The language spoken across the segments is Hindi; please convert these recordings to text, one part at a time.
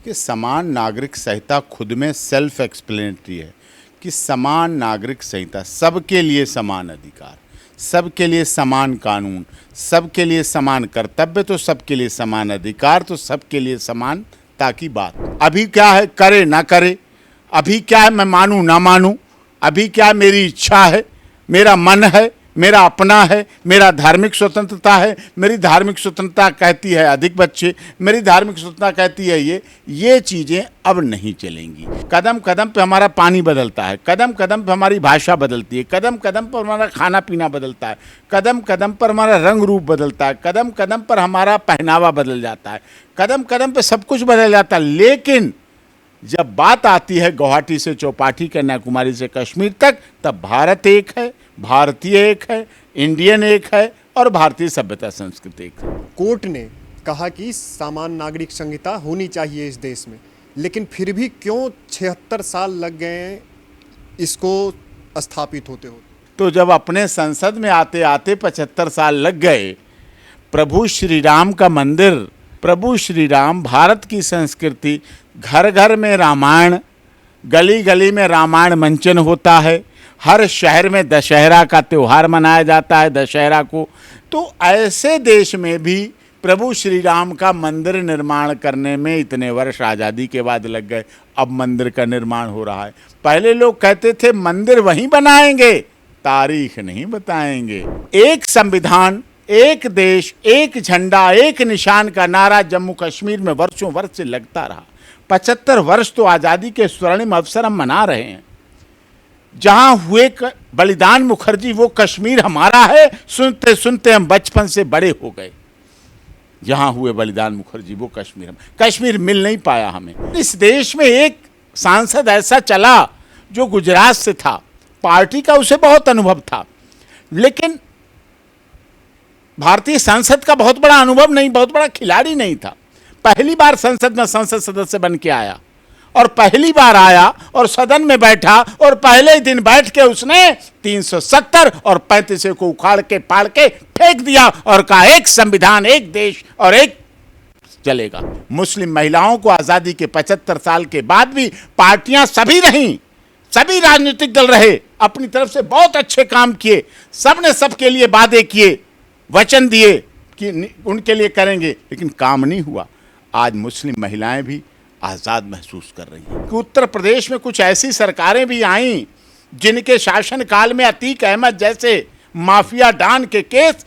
कि समान नागरिक संहिता खुद में सेल्फ एक्सप्लेनेटरी है कि समान नागरिक संहिता, सबके लिए समान अधिकार, सबके लिए समान कानून, सबके लिए समान कर्तव्य तो सबके लिए समान अधिकार तो सबके लिए समानता की बात। अभी क्या है करे ना करे, अभी क्या है मैं मानूं ना मानूं, अभी क्या है मेरी इच्छा है, मेरा मन है, मेरा अपना है, मेरा धार्मिक स्वतंत्रता है, मेरी धार्मिक स्वतंत्रता कहती है अधिक बच्चे, मेरी धार्मिक स्वतंत्रता कहती है ये चीज़ें अब नहीं चलेंगी। कदम कदम पे हमारा पानी बदलता है, कदम कदम पे हमारी भाषा बदलती है, कदम कदम पर हमारा खाना पीना बदलता है, कदम कदम पर हमारा रंग रूप बदलता है, कदम कदम पर हमारा पहनावा बदल जाता है, कदम कदम पे सब कुछ बदल जाता है। लेकिन जब बात आती है गुवाहाटी से चौपाटी, कन्याकुमारी से कश्मीर तक, तब भारत एक है, भारतीय एक है, इंडियन एक है और भारतीय सभ्यता संस्कृति एक है। कोर्ट ने कहा कि समान नागरिक संहिता होनी चाहिए इस देश में, लेकिन फिर भी क्यों 76 साल लग गए हैं इसको स्थापित होते होते? तो जब अपने संसद में आते आते 75 साल लग गए, प्रभु श्री राम का मंदिर, प्रभु श्री राम, भारत की संस्कृति, घर घर में रामायण, गली गली में रामायण मंचन होता है, हर शहर में दशहरा का त्यौहार मनाया जाता है दशहरा को। तो ऐसे देश में भी प्रभु श्री राम का मंदिर निर्माण करने में इतने वर्ष आज़ादी के बाद लग गए। अब मंदिर का निर्माण हो रहा है। पहले लोग कहते थे मंदिर वहीं बनाएंगे, तारीख नहीं बताएंगे। एक संविधान, एक देश, एक झंडा, एक निशान का नारा जम्मू कश्मीर में वर्षों वर्ष से लगता रहा। 75 वर्ष तो आज़ादी के स्वर्णिम अवसर हम मना रहे हैं। जहां हुए बलिदान मुखर्जी, वो कश्मीर हमारा है, सुनते सुनते हम बचपन से बड़े हो गए। जहां हुए बलिदान मुखर्जी, वो कश्मीर, हम कश्मीर मिल नहीं पाया हमें। इस देश में एक सांसद ऐसा चला जो गुजरात से था, पार्टी का उसे बहुत अनुभव था, लेकिन भारतीय संसद का बहुत बड़ा अनुभव नहीं, बहुत बड़ा खिलाड़ी नहीं था। पहली बार संसद में संसद सदस्य बन के आया और पहली बार आया और सदन में बैठा और पहले ही दिन बैठ के उसने 370 और 35 को उखाड़ के पाड़ के फेंक दिया और कहा एक संविधान, एक देश और एक चलेगा। मुस्लिम महिलाओं को आज़ादी के 75 साल के बाद भी पार्टियां सभी रहीं, सभी राजनीतिक दल रहे, अपनी तरफ से बहुत अच्छे काम किए, सबने सबके लिए वादे किए, वचन दिए कि उनके लिए करेंगे, लेकिन काम नहीं हुआ। आज मुस्लिम महिलाएं भी आज़ाद महसूस कर रही हैं। कि उत्तर प्रदेश में कुछ ऐसी सरकारें भी आईं जिनके शासनकाल में अतीक अहमद जैसे माफिया डॉन के केस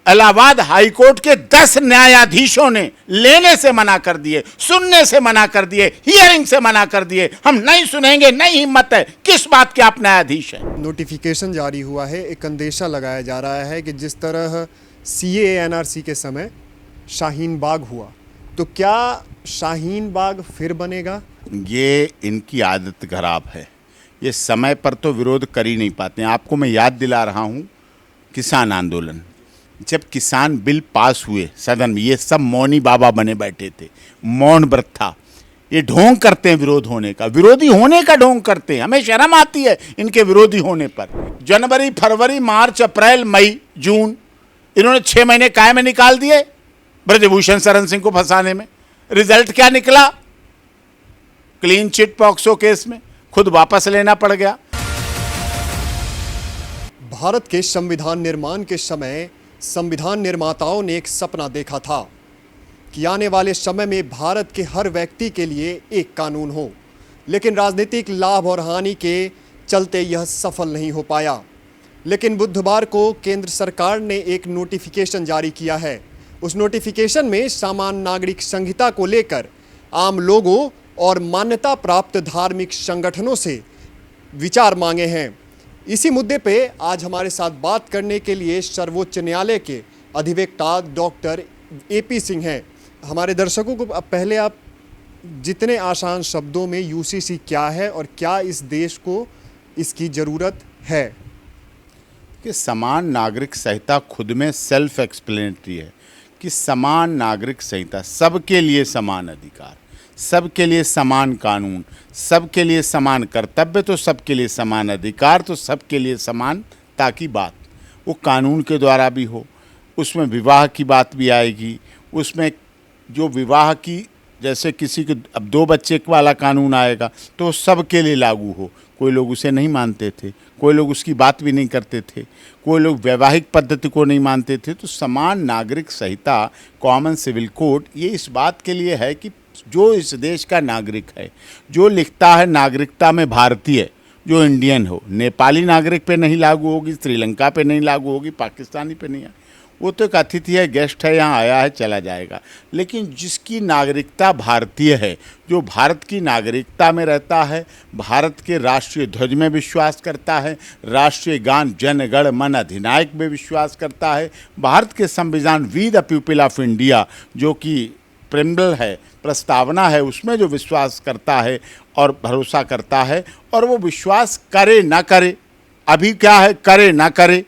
इलाहाबाद हाईकोर्ट के 10 न्यायाधीशों ने लेने से मना कर दिए, सुनने से मना कर दिए, हियरिंग से मना कर दिए। हम नहीं सुनेंगे, नहीं हिम्मत है। किस बात के आप न्यायाधीश हैं? नोटिफिकेशन जारी हुआ है, एक अंदेशा लगाया जा रहा है कि जिस तरह CAA NRC के समय शाहीन बाग हुआ, तो क्या शाहीन बाग फिर बनेगा? ये इनकी आदत खराब है। ये समय पर तो विरोध कर ही नहीं पाते हैं। आपको मैं याद दिला रहा हूँ किसान आंदोलन, जब किसान बिल पास हुए सदन में, ये सब मौनी बाबा बने बैठे थे, मौन व्रत था। ये ढोंग करते हैं विरोध होने का, विरोधी होने का ढोंग करते हैं। हमें शर्म आती है इनके विरोधी होने पर। जनवरी, फरवरी, मार्च, अप्रैल, मई, जून, इन्होंने 6 महीने काय में निकाल दिए ब्रजभूषण शरण सिंह को फंसाने में। रिजल्ट क्या निकला? क्लीन चिट पॉक्सो केस में खुद वापस लेना पड़ गया। भारत के संविधान निर्माण के समय संविधान निर्माताओं ने एक सपना देखा था कि आने वाले समय में भारत के हर व्यक्ति के लिए एक कानून हो, लेकिन राजनीतिक लाभ और हानि के चलते यह सफल नहीं हो पाया। लेकिन बुधवार को केंद्र सरकार ने एक नोटिफिकेशन जारी किया है। उस नोटिफिकेशन में समान नागरिक संहिता को लेकर आम लोगों और मान्यता प्राप्त धार्मिक संगठनों से विचार मांगे हैं। इसी मुद्दे पे आज हमारे साथ बात करने के लिए सर्वोच्च न्यायालय के अधिवक्ता डॉक्टर AP सिंह हैं। हमारे दर्शकों को पहले आप जितने आसान शब्दों में UCC क्या है और क्या इस देश को इसकी ज़रूरत है? कि समान नागरिक संहिता खुद में सेल्फ एक्सप्लेनेटरी है कि समान नागरिक संहिता, सबके लिए समान अधिकार, सबके लिए समान कानून, सबके लिए समान कर्तव्य तो सबके लिए समान अधिकार तो सबके लिए समानता की बात, वो कानून के द्वारा भी हो। उसमें विवाह की बात भी आएगी, उसमें जो विवाह की जैसे किसी के अब 2 बच्चे वाला कानून आएगा तो सबके लिए लागू हो, कोई लोग उसे नहीं मानते थे, कोई लोग उसकी बात भी नहीं करते थे, कोई लोग वैवाहिक पद्धति को नहीं मानते थे। तो समान नागरिक संहिता, कॉमन सिविल कोड, ये इस बात के लिए है कि जो इस देश का नागरिक है, जो लिखता है नागरिकता में भारतीय, जो इंडियन हो, नेपाली नागरिक पे नहीं लागू होगी, श्रीलंका पे नहीं लागू होगी, पाकिस्तानी पे नहीं है। वो तो एक अतिथि है, गेस्ट है, यहाँ आया है, चला जाएगा। लेकिन जिसकी नागरिकता भारतीय है, जो भारत की नागरिकता में रहता है, भारत के राष्ट्रीय ध्वज में विश्वास करता है, राष्ट्रीय गान जन गण मन अधिनायक में विश्वास करता है, भारत के संविधान we the people of India जो कि प्रेम्बल है, प्रस्तावना है, उसमें जो विश्वास करता है और भरोसा करता है, और वो विश्वास करे ना करे, अभी क्या है करे ना करे,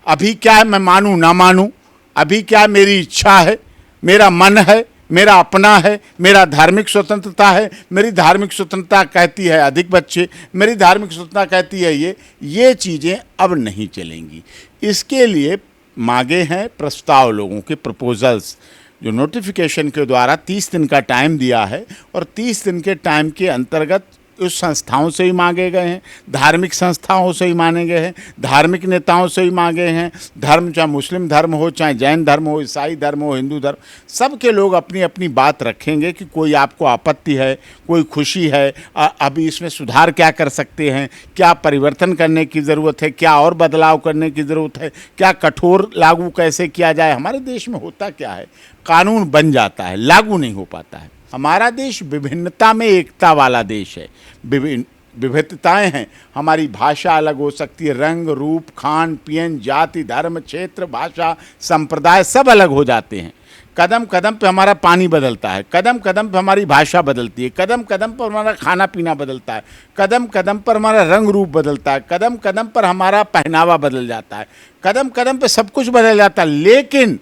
अभी क्या है मैं मानूं ना मानूं, अभी क्या है मेरी इच्छा है, मेरा मन है, मेरा अपना है, मेरा धार्मिक स्वतंत्रता है, मेरी धार्मिक स्वतंत्रता कहती है अधिक बच्चे, मेरी धार्मिक स्वतंत्रता कहती है ये चीज़ें अब नहीं चलेंगी। इसके लिए मांगे हैं प्रस्ताव, लोगों के प्रपोजल्स, जो नोटिफिकेशन के द्वारा 30 दिन का टाइम दिया है, और 30 दिन के टाइम के अंतर्गत उस संस्थाओं से ही मांगे गए हैं, धार्मिक संस्थाओं से ही माने गए हैं, धार्मिक नेताओं से ही मांगे हैं, धर्म चाहे मुस्लिम धर्म हो, चाहे जैन धर्म हो, ईसाई धर्म हो, हिंदू धर्म, सब के लोग अपनी अपनी बात रखेंगे कि कोई आपको आपत्ति है, कोई खुशी है, अभी इसमें सुधार क्या कर सकते हैं, क्या परिवर्तन करने की ज़रूरत है, क्या और बदलाव करने की ज़रूरत है, क्या कठोर लागू कैसे किया जाए। हमारे देश में होता क्या है, कानून बन जाता है, लागू नहीं हो पाता है। हमारा देश विभिन्नता में एकता वाला देश है, विविधताएं हैं, हमारी भाषा अलग हो सकती है, रंग रूप खान पीन जाति धर्म क्षेत्र भाषा संप्रदाय सब अलग हो जाते हैं। कदम कदम पे हमारा पानी बदलता है, कदम कदम पे हमारी भाषा बदलती है, कदम कदम पर हमारा खाना पीना बदलता है, कदम कदम पर हमारा रंग रूप बदलता है, कदम कदम पर हमारा पहनावा बदल जाता है, कदम कदम पे सब कुछ बदल जाता है। लेकिन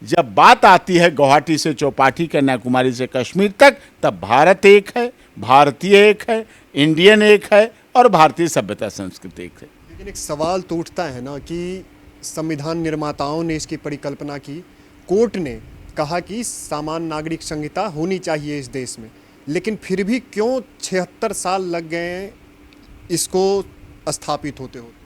जब बात आती है गुवाहाटी से चौपाटी, कन्याकुमारी से कश्मीर तक, तब भारत एक है, भारतीय एक है, इंडियन एक है, और भारतीय सभ्यता संस्कृति एक है। लेकिन एक सवाल तो उठता है ना कि संविधान निर्माताओं ने इसकी परिकल्पना की, कोर्ट ने कहा कि सामान्य नागरिक संहिता होनी चाहिए इस देश में, लेकिन फिर भी क्यों 76 साल लग गए हैं इसको स्थापित होते होते?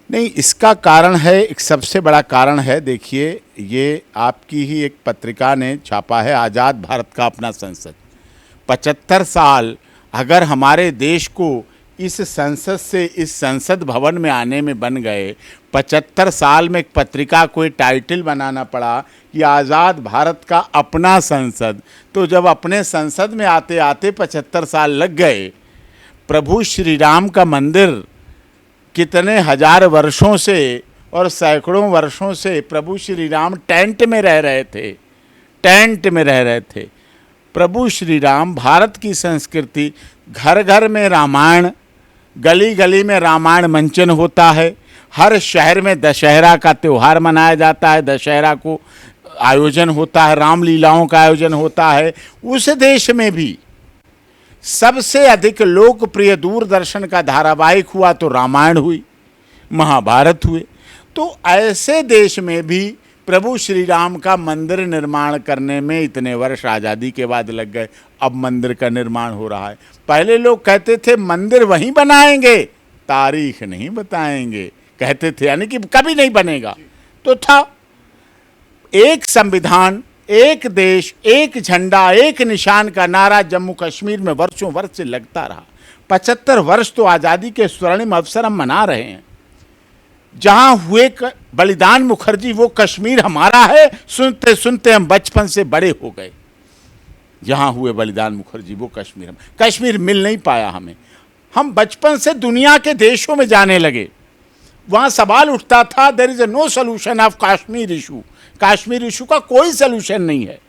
नहीं, इसका कारण है, एक सबसे बड़ा कारण है, देखिए ये आपकी ही एक पत्रिका ने छापा है, आज़ाद भारत का अपना संसद। 75 साल अगर हमारे देश को इस संसद से इस संसद भवन में आने में बन गए, 75 साल में एक पत्रिका को टाइटल बनाना पड़ा कि आज़ाद भारत का अपना संसद, तो जब अपने संसद में आते आते 75 साल लग गए, प्रभु श्री राम का मंदिर कितने हजार वर्षों से और सैकड़ों वर्षों से प्रभु श्री राम टेंट में रह रहे थे, टेंट में रह रहे थे। प्रभु श्री राम, भारत की संस्कृति, घर घर में रामायण, गली गली में रामायण मंचन होता है, हर शहर में दशहरा का त्यौहार मनाया जाता है, दशहरा को आयोजन होता है, रामलीलाओं का आयोजन होता है। उस देश में भी सबसे अधिक लोकप्रिय दूरदर्शन का धारावाहिक हुआ तो रामायण हुई, महाभारत हुए। तो ऐसे देश में भी प्रभु श्री राम का मंदिर निर्माण करने में इतने वर्ष आज़ादी के बाद लग गए। अब मंदिर का निर्माण हो रहा है। पहले लोग कहते थे मंदिर वहीं बनाएंगे, तारीख नहीं बताएंगे, कहते थे, यानी कि कभी नहीं बनेगा। तो था एक संविधान, एक देश, एक झंडा, एक निशान का नारा जम्मू कश्मीर में वर्षों वर्ष से लगता रहा। 75 वर्ष तो आज़ादी के स्वर्णिम अवसर हम मना रहे हैं। जहां हुए बलिदान मुखर्जी, वो कश्मीर हमारा है, सुनते सुनते हम बचपन से बड़े हो गए। जहां हुए बलिदान मुखर्जी, वो कश्मीर, कश्मीर मिल नहीं पाया हमें। हम बचपन से दुनिया के देशों में जाने लगे। वहां सवाल उठता था, there is no solution of Kashmir issue, Kashmir issue का कोई सोल्यूशन नहीं है।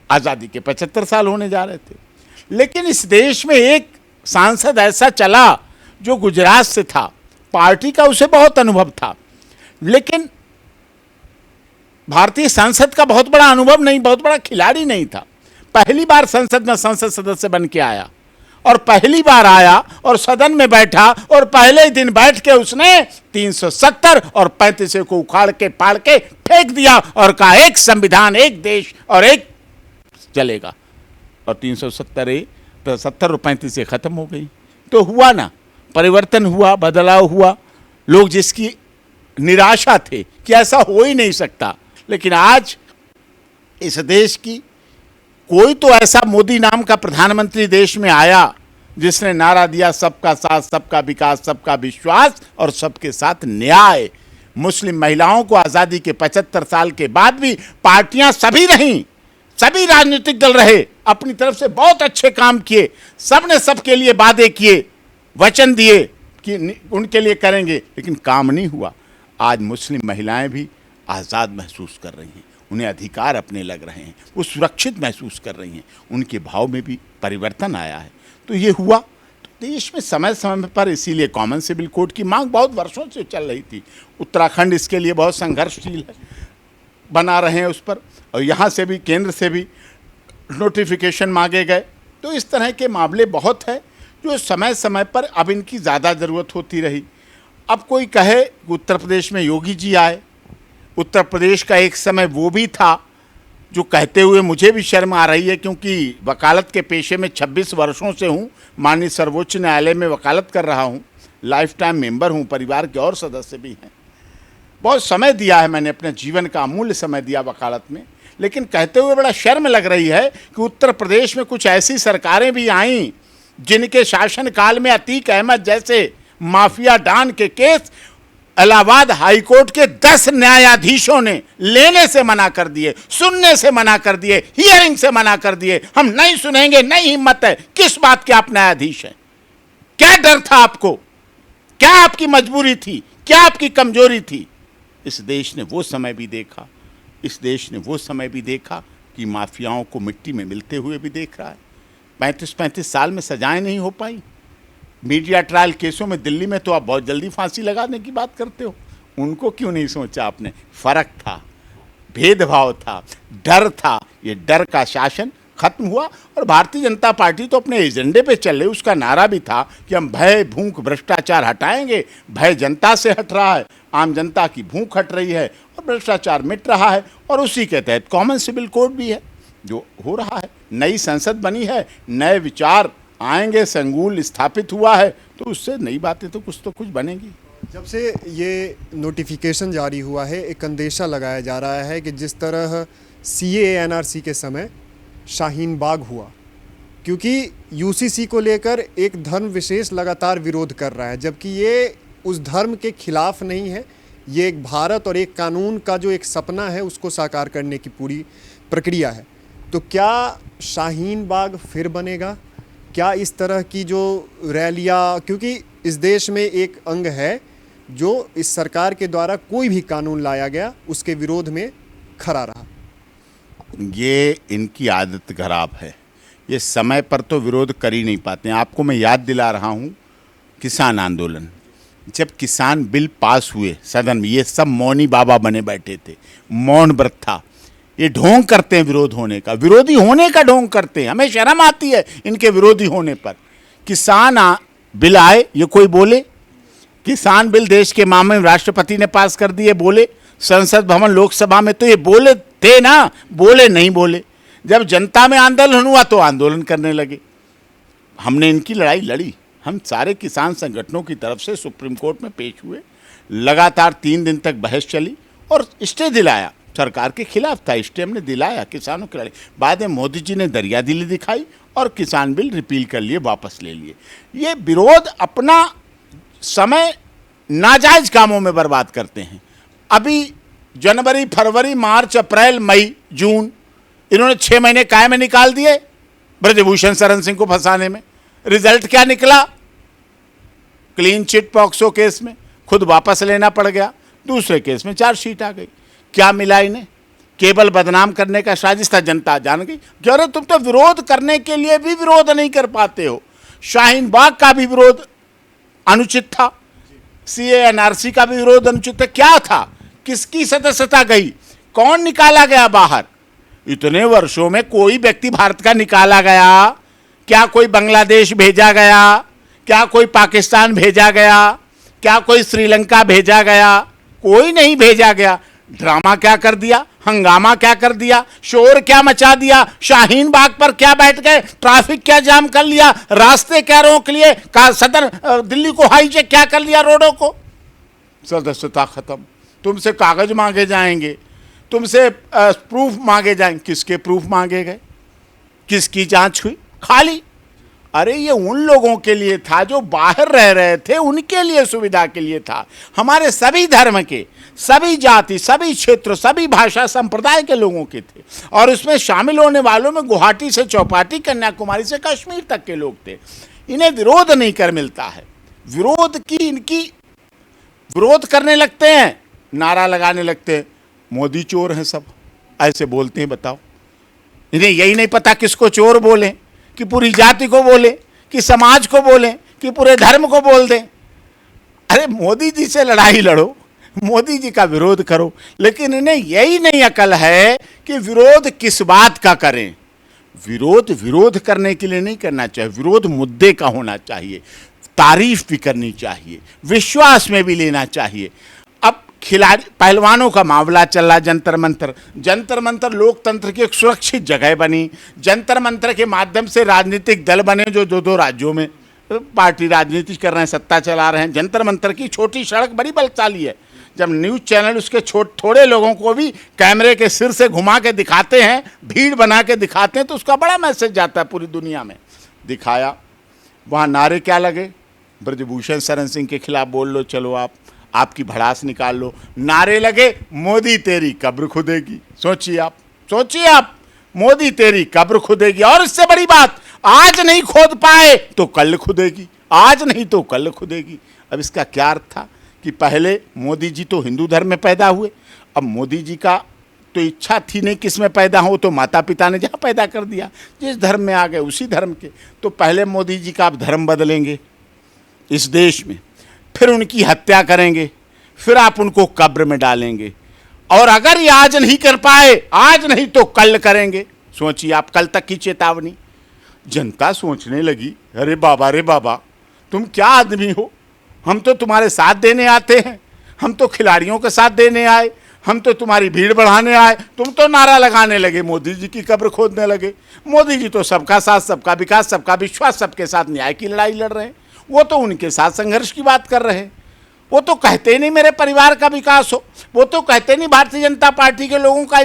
आज़ादी के 75 साल होने जा रहे थे, लेकिन इस देश में एक सांसद ऐसा चला जो गुजरात से था, पार्टी का उसे बहुत अनुभव था, लेकिन भारतीय संसद का बहुत बड़ा अनुभव नहीं, बहुत बड़ा खिलाड़ी नहीं था। पहली बार संसद में संसद सदस्य बन के आया, और पहली बार आया और सदन में बैठा, और पहले ही दिन बैठ के उसने 370 और 35 को उखाड़ के पाड़ के फेंक दिया और कहा एक संविधान, एक देश और एक चलेगा। और 370 70 और 35 से ख़त्म हो गई। तो हुआ ना, परिवर्तन हुआ, बदलाव हुआ। लोग जिसकी निराशा थे कि ऐसा हो ही नहीं सकता, लेकिन आज इस देश की कोई तो ऐसा मोदी नाम का प्रधानमंत्री देश में आया जिसने नारा दिया सबका साथ, सबका विकास, सबका विश्वास और सबके साथ न्याय। मुस्लिम महिलाओं को आज़ादी के 75 साल के बाद भी पार्टियां सभी रहीं, सभी राजनीतिक दल रहे, अपनी तरफ से बहुत अच्छे काम किए, सबने सबके लिए वादे किए, वचन दिए कि उनके लिए करेंगे, लेकिन काम नहीं हुआ। आज मुस्लिम महिलाएं भी आज़ाद महसूस कर रही हैं, उन्हें अधिकार अपने लग रहे हैं, वो सुरक्षित महसूस कर रही हैं, उनके भाव में भी परिवर्तन आया है। तो ये हुआ। तो देश में समय समय पर इसीलिए कॉमन सिविल कोड की मांग बहुत वर्षों से चल रही थी। उत्तराखंड इसके लिए बहुत संघर्षशील है, बना रहे हैं उस पर, और यहाँ से भी, केंद्र से भी नोटिफिकेशन मांगे गए। तो इस तरह के मामले बहुत है जो समय समय पर अब इनकी ज़्यादा ज़रूरत होती रही। अब कोई कहे उत्तर प्रदेश में योगी जी आए, उत्तर प्रदेश का एक समय वो भी था जो कहते हुए मुझे भी शर्म आ रही है, क्योंकि वकालत के पेशे में 26 वर्षों से हूँ, माननीय सर्वोच्च न्यायालय में वकालत कर रहा हूँ, लाइफ टाइम मेंबर हूँ, परिवार के और सदस्य भी हैं, बहुत समय दिया है मैंने, अपने जीवन का अमूल्य समय दिया वकालत में। लेकिन कहते हुए बड़ा शर्म लग रही है कि उत्तर प्रदेश में कुछ ऐसी सरकारें भी आईं जिनके शासनकाल में अतीक अहमद जैसे माफिया डॉन के केस इलाहाबाद हाईकोर्ट के 10 न्यायाधीशों ने लेने से मना कर दिए, सुनने से मना कर दिए, हियरिंग से मना कर दिए। हम नहीं सुनेंगे, नहीं हिम्मत है। किस बात के आप न्यायाधीश हैं? क्या डर था आपको? क्या आपकी मजबूरी थी? क्या आपकी कमजोरी थी? इस देश ने वो समय भी देखा, इस देश ने वो समय भी देखा कि माफियाओं को मिट्टी में मिलते हुए भी देख रहा है। 35 साल में सजाएं नहीं हो पाई। मीडिया ट्रायल केसों में दिल्ली में तो आप बहुत जल्दी फांसी लगाने की बात करते हो, उनको क्यों नहीं सोचा आपने? फर्क था, भेदभाव था, डर था। ये डर का शासन खत्म हुआ और भारतीय जनता पार्टी तो अपने एजेंडे पे चल रही। उसका नारा भी था कि हम भय, भूख, भ्रष्टाचार हटाएंगे। भय जनता से हट रहा है, आम जनता की भूख हट रही है और भ्रष्टाचार मिट रहा है, और उसी के तहत कॉमन सिविल कोड भी है जो हो रहा है। नई संसद बनी है, नए विचार आएंगे, संगुल स्थापित हुआ है, तो उससे नई बातें तो कुछ बनेगी। जब से ये नोटिफिकेशन जारी हुआ है, एक अंदेशा लगाया जा रहा है कि जिस तरह CAA NRC के समय शाहीन बाग हुआ, क्योंकि UCC को लेकर एक धर्म विशेष लगातार विरोध कर रहा है, जबकि ये उस धर्म के खिलाफ नहीं है। ये एक भारत और एक कानून का जो एक सपना है उसको साकार करने की पूरी प्रक्रिया है। तो क्या शाहीन बाग फिर बनेगा? क्या इस तरह की जो रैलियाँ, क्योंकि इस देश में एक अंग है जो इस सरकार के द्वारा कोई भी कानून लाया गया उसके विरोध में खड़ा रहा। ये इनकी आदत खराब है, ये समय पर तो विरोध कर ही नहीं पाते हैं। आपको मैं याद दिला रहा हूँ किसान आंदोलन, जब किसान बिल पास हुए सदन में, ये सब मौनी बाबा बने बैठे थे, मौन व्रत था। ये ढोंग करते हैं विरोध होने का, विरोधी होने का ढोंग करते हैं। हमें शर्म आती है इनके विरोधी होने पर। किसान बिल आए, ये कोई बोले? किसान बिल देश के मामले में राष्ट्रपति ने पास कर दिए, बोले? संसद भवन लोकसभा में तो ये बोले थे ना, बोले नहीं बोले। जब जनता में आंदोलन हुआ तो आंदोलन करने लगे। हमने इनकी लड़ाई लड़ी, हम सारे किसान संगठनों की तरफ से सुप्रीम कोर्ट में पेश हुए, लगातार 3 दिन तक बहस चली और स्टे दिलाया। सरकार के खिलाफ था, स्टे हमने दिलाया, किसानों की लड़ाई। बाद में मोदी जी ने दरियादिली दिखाई और किसान बिल रिपील कर लिए, वापस ले लिए। ये विरोध अपना समय नाजायज कामों में बर्बाद करते हैं। अभी जनवरी, फरवरी, मार्च, अप्रैल, मई, जून, इन्होंने 6 महीने काय में निकाल दिए ब्रजभूषण शरण सिंह को फंसाने में। रिजल्ट क्या निकला? क्लीन चिट पॉक्सो केस में खुद वापस लेना पड़ गया, दूसरे केस में चार्जशीट आ गई। क्या मिला इन्हें? केवल बदनाम करने का साजिश था, जनता जान गई। अरे तुम तो विरोध करने के लिए भी विरोध नहीं कर पाते हो। शाहीन बाग का भी विरोध अनुचित था, CAA NRC का भी विरोध अनुचित था। क्या था? किसकी सदस्यता गई? कौन निकाला गया बाहर? इतने वर्षों में कोई व्यक्ति भारत का निकाला गया क्या? कोई बांग्लादेश भेजा गया क्या? कोई पाकिस्तान भेजा गया क्या? कोई श्रीलंका भेजा गया? कोई नहीं भेजा गया। ड्रामा क्या कर दिया? हंगामा क्या कर दिया, शोर क्या मचा दिया, शाहीन बाग पर क्या बैठ गए, ट्रैफिक क्या जाम कर लिया, रास्ते क्या रोक लिए, सदर दिल्ली को हाईजैक क्या कर लिया, रोडों को। सदस्यता खत्म, तुमसे कागज मांगे जाएंगे, तुमसे प्रूफ मांगे जाएंगे। किसके प्रूफ मांगे गए, किसकी जांच हुई? खाली। अरे ये उन लोगों के लिए था जो बाहर रह रहे थे, उनके लिए सुविधा के लिए था। हमारे सभी धर्म के, सभी जाति, सभी क्षेत्र, सभी भाषा संप्रदाय के लोगों के थे, और उसमें शामिल होने वालों में गुवाहाटी से चौपाटी, कन्याकुमारी से कश्मीर तक के लोग थे। इन्हें विरोध नहीं कर मिलता है, विरोध की इनकी विरोध करने लगते हैं, नारा लगाने लगते हैं, मोदी चोर हैं सब, ऐसे बोलते हैं। बताओ, इन्हें यही नहीं पता किसको चोर बोलें, कि पूरी जाति को बोलें, कि समाज को बोलें, कि पूरे धर्म को बोल दें। अरे मोदी जी से लड़ाई लड़ो, मोदी जी का विरोध करो, लेकिन इन्हें यही नहीं अकल है कि विरोध किस बात का करें। विरोध करने के लिए नहीं करना चाहिए, विरोध मुद्दे का होना चाहिए, तारीफ भी करनी चाहिए, विश्वास में भी लेना चाहिए। अब खिलाड़ी पहलवानों का मामला चल रहा, जंतर मंतर। जंतर मंतर लोकतंत्र की एक सुरक्षित जगह बनी। जंतर मंतर के माध्यम से राजनीतिक दल बने जो दो राज्यों में पार्टी राजनीति कर रहे हैं, सत्ता चला रहे हैं। जंतर मंतर की छोटी सड़क बड़ी बलशाली है। जब न्यूज़ चैनल उसके थोड़े लोगों को भी कैमरे के सिर से घुमा के दिखाते हैं, भीड़ बना के दिखाते हैं, तो उसका बड़ा मैसेज जाता है पूरी दुनिया में। दिखाया, वहाँ नारे क्या लगे, ब्रजभूषण शरण सिंह के खिलाफ बोल लो, चलो आपकी भड़ास निकाल लो। नारे लगे, मोदी तेरी कब्र खुदेगी। सोचिए आप, मोदी तेरी कब्र खुदेगी। और इससे बड़ी बात, आज नहीं खोद पाए तो कल खुदेगी, आज नहीं तो कल खुदेगी। अब इसका क्या अर्थ था कि पहले मोदी जी तो हिंदू धर्म में पैदा हुए, अब मोदी जी का तो इच्छा थी नहीं किस में पैदा हो, तो माता पिता ने जहाँ पैदा कर दिया, जिस धर्म में आ गए उसी धर्म के। तो पहले मोदी जी का आप धर्म बदलेंगे इस देश में, फिर उनकी हत्या करेंगे, फिर आप उनको कब्र में डालेंगे, और अगर ये आज नहीं कर पाए, आज नहीं तो कल करेंगे। सोचिए आप, कल तक की चेतावनी। जनता सोचने लगी, अरे बाबा तुम क्या आदमी हो, हम तो तुम्हारे साथ देने आते हैं, हम तो खिलाड़ियों के साथ देने आए, हम तो तुम्हारी भीड़ बढ़ाने आए, तुम तो नारा लगाने लगे, मोदी जी की कब्र खोदने लगे। मोदी जी तो सबका साथ, सबका विकास, सबका विश्वास, सबके साथ न्याय की लड़ाई लड़ रहे हैं। वो तो उनके साथ संघर्ष की बात कर रहे हैं। वो तो कहते नहीं मेरे परिवार का विकास हो, वो तो कहते नहीं भारतीय जनता पार्टी के लोगों का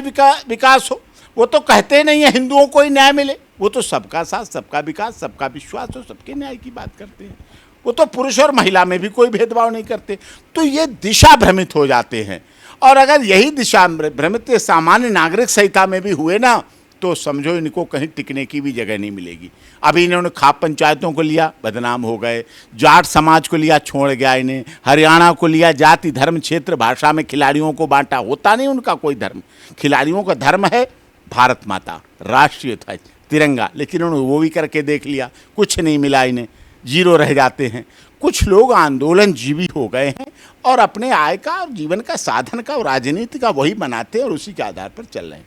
विकास हो, वो तो कहते नहीं है हिंदुओं को ही न्याय मिले। वो तो सबका साथ, सबका विकास, सबका विश्वास हो, सबके न्याय की बात करते हैं। वो तो पुरुष और महिला में भी कोई भेदभाव नहीं करते। तो ये दिशा भ्रमित हो जाते हैं, और अगर यही दिशा भ्रमित सामान्य नागरिक संहिता में भी हुए ना, तो समझो इनको कहीं टिकने की भी जगह नहीं मिलेगी। अभी इन्होंने खाप पंचायतों को लिया, बदनाम हो गए। जाट समाज को लिया, छोड़ गया इन्हें। हरियाणा को लिया, जाति धर्म क्षेत्र भाषा में खिलाड़ियों को बांटा। होता नहीं उनका कोई धर्म, खिलाड़ियों का धर्म है भारत माता, राष्ट्रीय ध्वज, तिरंगा। लेकिन उन्होंने वो भी करके देख लिया, कुछ नहीं मिला इन्हें, जीरो रह जाते हैं। कुछ लोग आंदोलन जीवी हो गए हैं और अपने आय का और जीवन का साधन का और राजनीति का वही बनाते हैं और उसी के आधार पर चल रहे हैं।